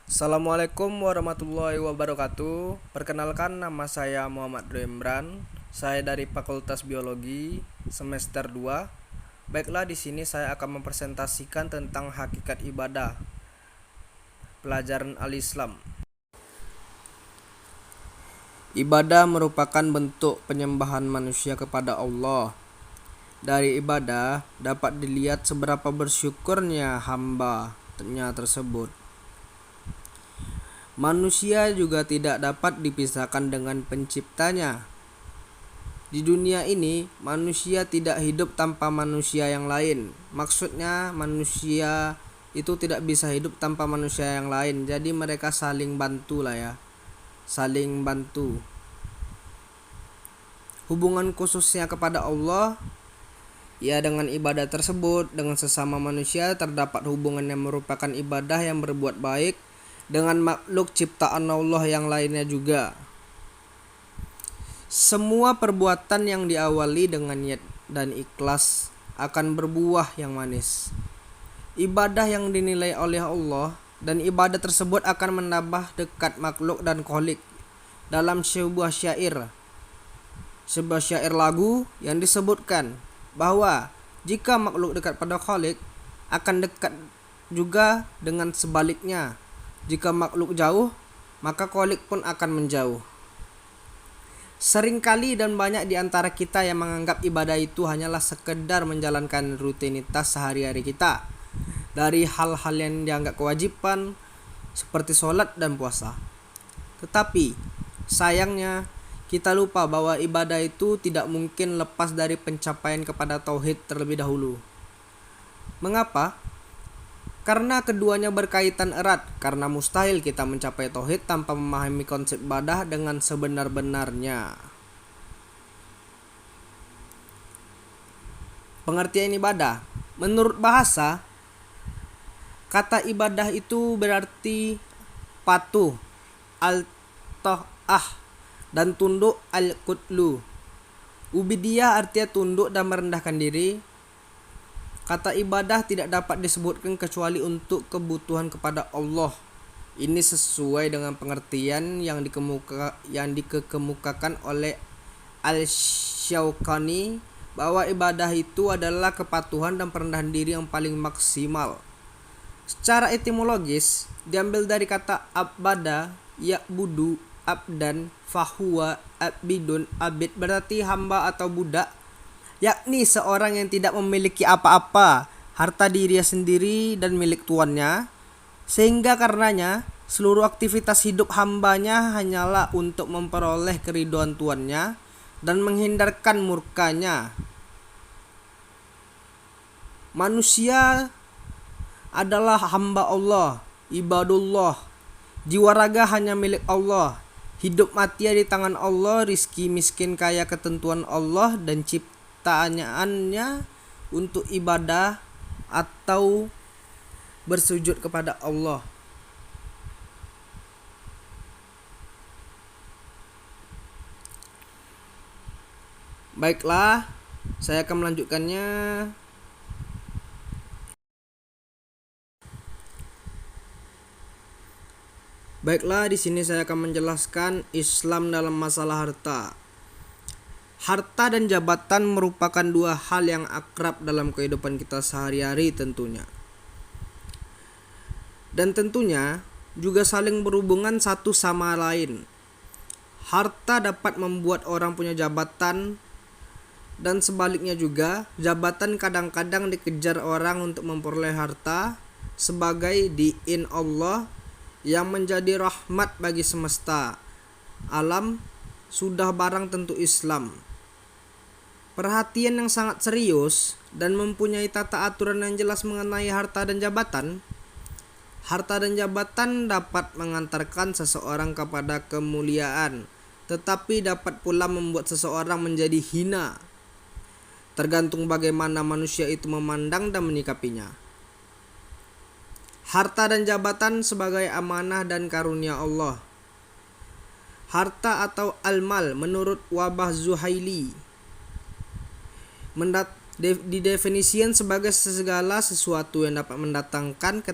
Assalamualaikum warahmatullahi wabarakatuh. Perkenalkan, nama saya Muhammad Remran. Saya dari Fakultas Biologi semester 2. Baiklah, di sini saya akan mempresentasikan tentang hakikat ibadah, pelajaran al-Islam. Ibadah merupakan bentuk penyembahan manusia kepada Allah. Dari ibadah dapat dilihat seberapa bersyukurnya hamba-Nya tersebut. Manusia juga tidak dapat dipisahkan dengan penciptanya. Di dunia ini, manusia tidak hidup tanpa manusia yang lain. Maksudnya, manusia itu tidak bisa hidup tanpa manusia yang lain. Jadi mereka saling bantu lah ya. Saling bantu. Hubungan khususnya kepada Allah, ya dengan ibadah tersebut, dengan sesama manusia terdapat hubungan yang merupakan ibadah yang berbuat baik dengan makhluk ciptaan Allah yang lainnya juga. Semua perbuatan yang diawali dengan niat dan ikhlas akan berbuah yang manis. Ibadah yang dinilai oleh Allah dan ibadah tersebut akan menambah dekat makhluk dan Khalik. Dalam sebuah syair lagu yang disebutkan bahwa jika makhluk dekat pada Khalik, akan dekat juga dengan sebaliknya. Jika makhluk jauh, maka Khalik pun akan menjauh. Seringkali dan banyak di antara kita yang menganggap ibadah itu hanyalah sekedar menjalankan rutinitas sehari-hari kita, dari hal-hal yang dianggap kewajiban seperti sholat dan puasa. Tetapi sayangnya kita lupa bahwa ibadah itu tidak mungkin lepas dari pencapaian kepada tauhid terlebih dahulu. Mengapa? Karena keduanya berkaitan erat, karena mustahil kita mencapai tauhid tanpa memahami konsep ibadah dengan sebenar-benarnya. Pengertian ibadah. Menurut bahasa, kata ibadah itu berarti patuh, al-ta'ah, dan tunduk, al-qutlu. Ubudiyah artinya tunduk dan merendahkan diri. Kata ibadah tidak dapat disebutkan kecuali untuk kebutuhan kepada Allah. Ini sesuai dengan pengertian yang dikemukakan oleh Al-Syaukani bahwa ibadah itu adalah kepatuhan dan perendahan diri yang paling maksimal. Secara etimologis diambil dari kata abada, ya'budu, abdan, fahuwa, abidun, abid berarti hamba atau budak, yakni seorang yang tidak memiliki apa-apa, harta dirinya sendiri dan milik tuannya, sehingga karenanya seluruh aktivitas hidup hambanya hanyalah untuk memperoleh keridhaan tuannya dan menghindarkan murkanya. Manusia adalah hamba Allah, ibadullah. Jiwa raga hanya milik Allah. Hidup mati di tangan Allah, rizki miskin kaya ketentuan Allah, dan ciptaannya untuk ibadah atau bersujud kepada Allah. Baiklah, saya akan melanjutkannya. Baiklah, di sini saya akan menjelaskan Islam dalam masalah harta. Harta dan jabatan merupakan dua hal yang akrab dalam kehidupan kita sehari-hari tentunya. Dan tentunya juga saling berhubungan satu sama lain. Harta dapat membuat orang punya jabatan, dan sebaliknya juga jabatan kadang-kadang dikejar orang untuk memperoleh harta sebagai diin Allah yang menjadi rahmat bagi semesta alam sudah barang tentu Islam. Perhatian yang sangat serius dan mempunyai tata aturan yang jelas mengenai harta dan jabatan. Harta dan jabatan dapat mengantarkan seseorang kepada kemuliaan, tetapi dapat pula membuat seseorang menjadi hina. Tergantung bagaimana manusia itu memandang dan menyikapinya. Harta dan jabatan sebagai amanah dan karunia Allah. Harta atau al-mal menurut Wabah Zuhaili Didefinisikan sebagai segala sesuatu yang dapat mendatangkan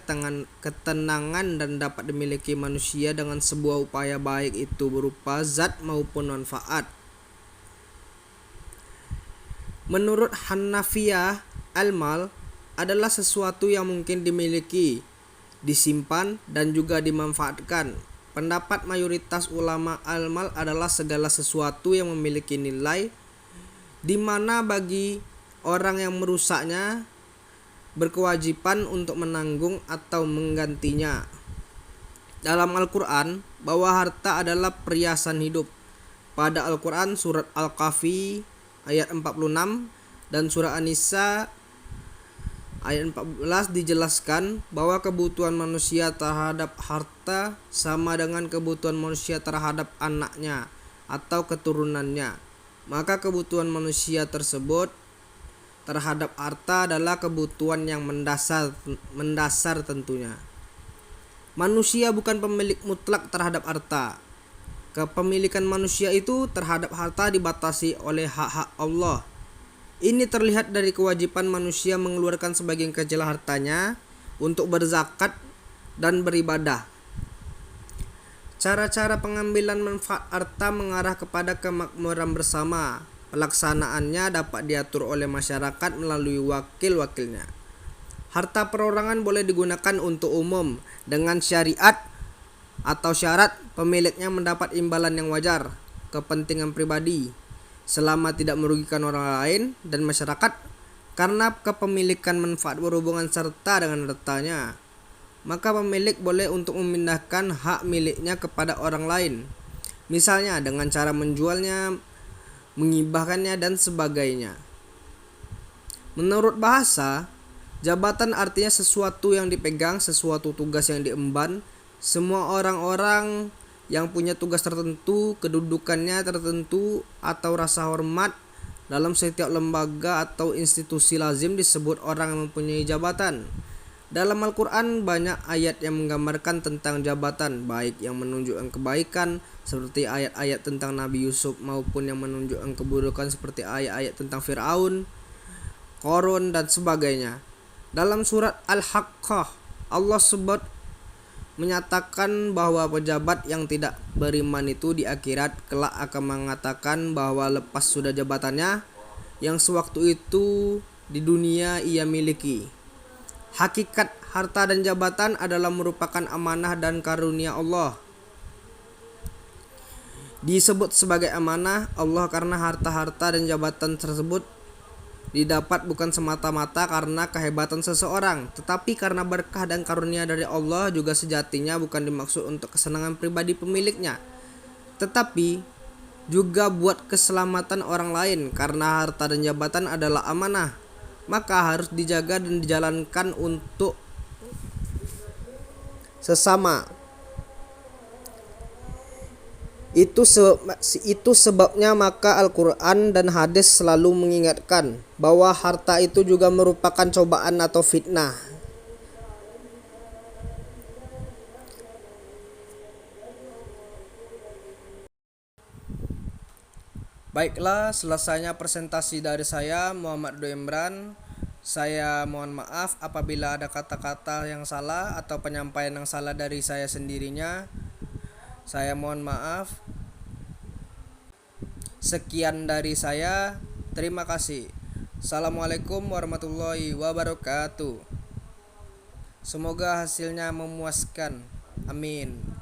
ketenangan dan dapat dimiliki manusia dengan sebuah upaya, baik itu berupa zat maupun manfaat. Menurut Hanafiyah, al-mal adalah sesuatu yang mungkin dimiliki, disimpan, dan juga dimanfaatkan. Pendapat mayoritas ulama, al-mal adalah segala sesuatu yang memiliki nilai, di mana bagi orang yang merusaknya berkewajiban untuk menanggung atau menggantinya. Dalam Al-Quran, bahwa harta adalah perhiasan hidup. Pada Al-Quran surat Al-Kahfi ayat 46 dan surah An-Nisa ayat 14 dijelaskan bahwa kebutuhan manusia terhadap harta sama dengan kebutuhan manusia terhadap anaknya atau keturunannya. Maka kebutuhan manusia tersebut terhadap harta adalah kebutuhan yang mendasar tentunya. Manusia bukan pemilik mutlak terhadap harta. Kepemilikan manusia itu terhadap harta dibatasi oleh hak-hak Allah. Ini terlihat dari kewajiban manusia mengeluarkan sebagian kecil hartanya untuk berzakat dan beribadah. Cara-cara pengambilan manfaat harta mengarah kepada kemakmuran bersama. Pelaksanaannya dapat diatur oleh masyarakat melalui wakil-wakilnya. Harta perorangan boleh digunakan untuk umum dengan syariat atau syarat pemiliknya mendapat imbalan yang wajar, kepentingan pribadi, selama tidak merugikan orang lain dan masyarakat, karena kepemilikan manfaat berhubungan serta dengan hartanya. Maka pemilik boleh untuk memindahkan hak miliknya kepada orang lain, misalnya dengan cara menjualnya, mengibahkannya, dan sebagainya. Menurut bahasa, jabatan artinya sesuatu yang dipegang, sesuatu tugas yang diemban. Semua orang-orang yang punya tugas tertentu, kedudukannya tertentu, atau rasa hormat dalam setiap lembaga atau institusi lazim disebut orang yang mempunyai jabatan. Dalam Al-Quran banyak ayat yang menggambarkan tentang jabatan, baik yang menunjukkan kebaikan seperti ayat-ayat tentang Nabi Yusuf maupun yang menunjukkan keburukan seperti ayat-ayat tentang Fir'aun, Qarun, dan sebagainya. Dalam surat Al-Haqqah, Allah sebut menyatakan bahwa pejabat yang tidak beriman itu di akhirat kelak akan mengatakan bahwa lepas sudah jabatannya yang sewaktu itu di dunia ia miliki. Hakikat harta dan jabatan adalah merupakan amanah dan karunia Allah. Disebut sebagai amanah Allah karena harta-harta dan jabatan tersebut didapat bukan semata-mata karena kehebatan seseorang, tetapi karena berkah dan karunia dari Allah. Juga sejatinya bukan dimaksud untuk kesenangan pribadi pemiliknya, tetapi juga buat keselamatan orang lain. Karena harta dan jabatan adalah amanah, maka harus dijaga dan dijalankan untuk sesama. Itu sebabnya maka Al-Quran dan hadis selalu mengingatkan bahwa harta itu juga merupakan cobaan atau fitnah. Baiklah, selesainya presentasi dari saya, Muhammad Abdul Imran. Saya mohon maaf apabila ada kata-kata yang salah atau penyampaian yang salah dari saya sendirinya. Saya mohon maaf. Sekian dari saya. Terima kasih. Assalamualaikum warahmatullahi wabarakatuh. Semoga hasilnya memuaskan. Amin.